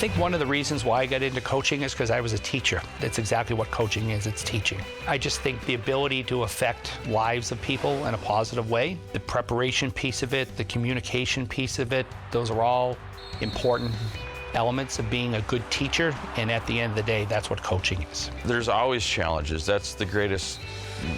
think one of the reasons why I got into coaching is because I was a teacher. That's exactly what coaching is, it's teaching. I just think the ability to affect lives of people in a positive way, the preparation piece of it, the communication piece of it, those are all important elements of being a good teacher, and at the end of the day, that's what coaching is. There's always challenges. That's the greatest,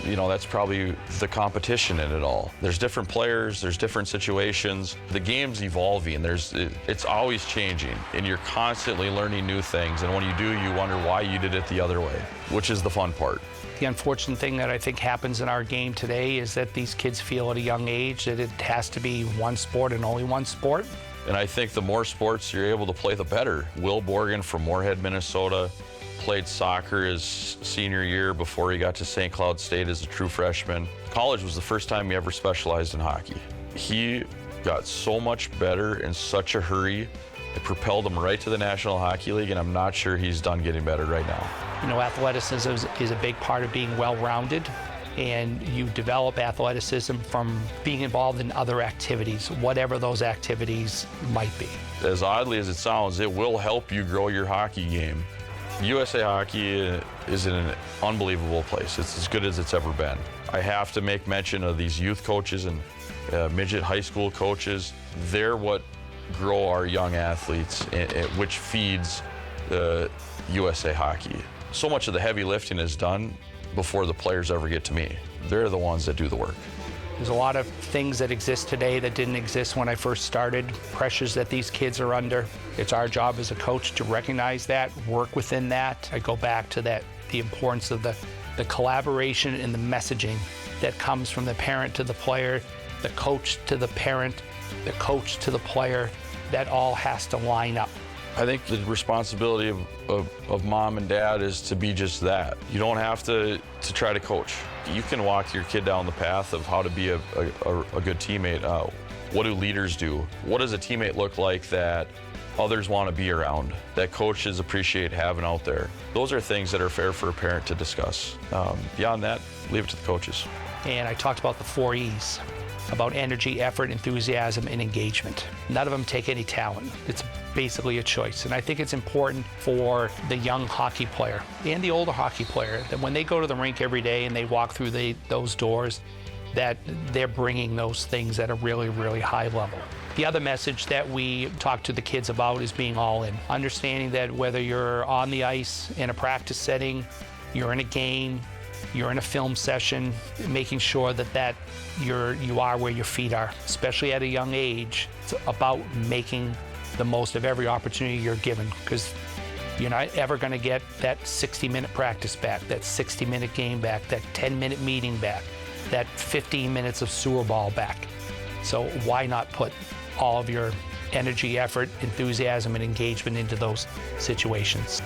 that's probably the competition in it all. There's different players, there's different situations. The game's evolving, it's always changing, and you're constantly learning new things, and when you do, you wonder why you did it the other way, which is the fun part. The unfortunate thing that I think happens in our game today is that these kids feel at a young age that it has to be one sport and only one sport. And I think the more sports you're able to play, the better. Will Borgen from Moorhead, Minnesota, played soccer his senior year before he got to St. Cloud State as a true freshman. College was the first time he ever specialized in hockey. He got so much better in such a hurry. It propelled him right to the National Hockey League, and I'm not sure he's done getting better right now. Athleticism is a big part of being well-rounded, and you develop athleticism from being involved in other activities, whatever those activities might be. As oddly as it sounds, it will help you grow your hockey game. USA Hockey is in an unbelievable place. It's as good as it's ever been. I have to make mention of these youth coaches and midget high school coaches. They're what grow our young athletes, which feeds USA Hockey. So much of the heavy lifting is done before the players ever get to me. They're the ones that do the work. There's a lot of things that exist today that didn't exist when I first started, pressures that these kids are under. It's our job as a coach to recognize that, work within that. I go back to that, the importance of the collaboration and the messaging that comes from the parent to the player, the coach to the parent, the coach to the player. That all has to line up. I think the responsibility of mom and dad is to be just that. You don't have to try to coach. You can walk your kid down the path of how to be a good teammate. What do leaders do? What does a teammate look like that others want to be around, that coaches appreciate having out there? Those are things that are fair for a parent to discuss. Beyond that, leave it to the coaches. And I talked about the 4 E's, about energy, effort, enthusiasm, and engagement. None of them take any talent. It's basically a choice. And I think it's important for the young hockey player and the older hockey player that when they go to the rink every day and they walk through those doors, that they're bringing those things at a really, really high level. The other message that we talk to the kids about is being all in. Understanding that whether you're on the ice in a practice setting, you're in a game, you're in a film session, making sure that you are where your feet are, especially at a young age. It's about making the most of every opportunity you're given, because you're not ever going to get that 60-minute practice back, that 60-minute game back, that 10-minute meeting back, that 15 minutes of sewer ball back. So why not put all of your energy, effort, enthusiasm, and engagement into those situations?